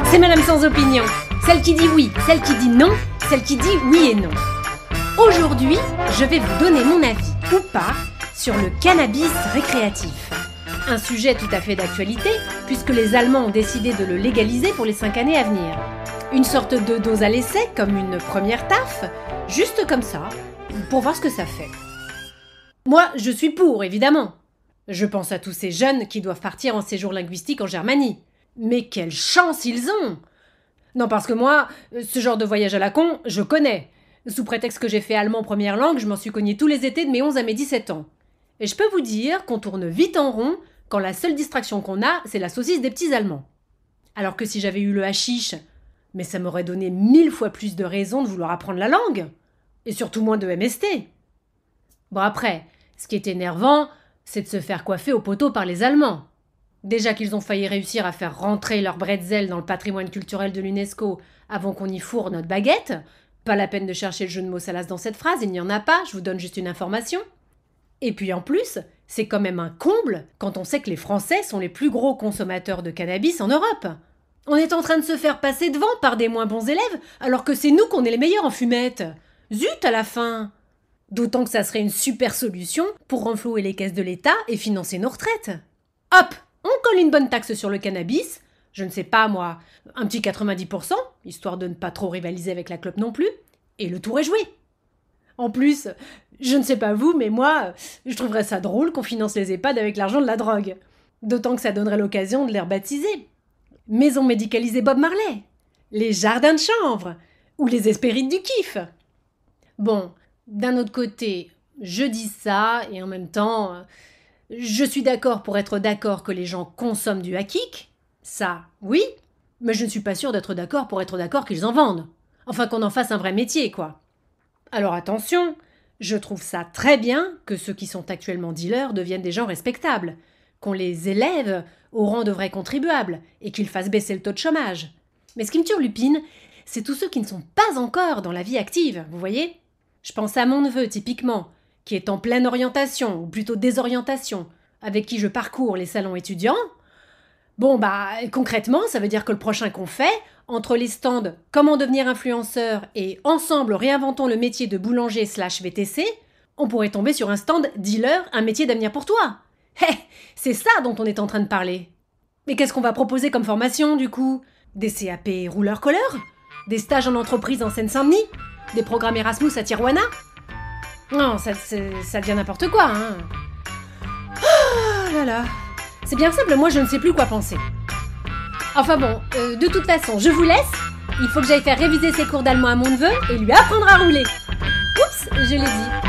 C'est Madame sans opinion. Celle qui dit oui, celle qui dit non, celle qui dit oui et non. Aujourd'hui, je vais vous donner mon avis, ou pas, sur le cannabis récréatif. Un sujet tout à fait d'actualité, puisque les Allemands ont décidé de le légaliser pour les 5 années à venir. Une sorte de dose à l'essai, comme une première taffe, juste comme ça, pour voir ce que ça fait. Moi, je suis pour, évidemment. Je pense à tous ces jeunes qui doivent partir en séjour linguistique en Germanie. Mais quelle chance ils ont! Non, parce que moi, ce genre de voyage à la con, je connais. Sous prétexte que j'ai fait allemand première langue, je m'en suis cogné tous les étés de mes 11 à mes 17 ans. Et je peux vous dire qu'on tourne vite en rond quand la seule distraction qu'on a, c'est la saucisse des petits Allemands. Alors que si j'avais eu le hashish, mais ça m'aurait donné 1000 fois plus de raisons de vouloir apprendre la langue. Et surtout moins de MST. Bon après, ce qui est énervant, c'est de se faire coiffer au poteau par les Allemands. Déjà qu'ils ont failli réussir à faire rentrer leur bretzel dans le patrimoine culturel de l'UNESCO avant qu'on y fourre notre baguette. Pas la peine de chercher le jeu de mots salace dans cette phrase, il n'y en a pas, je vous donne juste une information. Et puis en plus, c'est quand même un comble quand on sait que les Français sont les plus gros consommateurs de cannabis en Europe. On est en train de se faire passer devant par des moins bons élèves, alors que c'est nous qu'on est les meilleurs en fumette. Zut à la fin! D'autant que ça serait une super solution pour renflouer les caisses de l'État et financer nos retraites. Hop! On colle une bonne taxe sur le cannabis, je ne sais pas moi, un petit 90%, histoire de ne pas trop rivaliser avec la clope non plus, et le tour est joué. En plus, je ne sais pas vous, mais moi, je trouverais ça drôle qu'on finance les EHPAD avec l'argent de la drogue. D'autant que ça donnerait l'occasion de les rebaptiser. Maison médicalisée Bob Marley, les jardins de chanvre, ou les Hespérides du kiff. Bon, d'un autre côté, je dis ça, et en même temps, je suis d'accord pour être d'accord que les gens consomment du hakik, ça, oui, mais je ne suis pas sûre d'être d'accord pour être d'accord qu'ils en vendent. Enfin, qu'on en fasse un vrai métier, quoi. Alors attention, je trouve ça très bien que ceux qui sont actuellement dealers deviennent des gens respectables, qu'on les élève au rang de vrais contribuables et qu'ils fassent baisser le taux de chômage. Mais ce qui me turlupine, c'est tous ceux qui ne sont pas encore dans la vie active, vous voyez ? Je pense à mon neveu, typiquement, qui est en pleine orientation, ou plutôt désorientation, avec qui je parcours les salons étudiants. Bon, concrètement, ça veut dire que le prochain qu'on fait, entre les stands « Comment devenir influenceur » et « Ensemble, réinventons le métier de boulanger/VTC », on pourrait tomber sur un stand « Dealer, un métier d'avenir pour toi ». C'est ça dont on est en train de parler. Mais qu'est-ce qu'on va proposer comme formation, du coup ? Des CAP rouleur-colleur ? Des stages en entreprise en Seine-Saint-Denis ? Des programmes Erasmus à Tijuana ? Non, ça devient n'importe quoi, hein. Oh là là. C'est bien simple, moi je ne sais plus quoi penser. Enfin bon, de toute façon, je vous laisse. Il faut que j'aille faire réviser ses cours d'allemand à mon neveu et lui apprendre à rouler. Oups, je l'ai dit.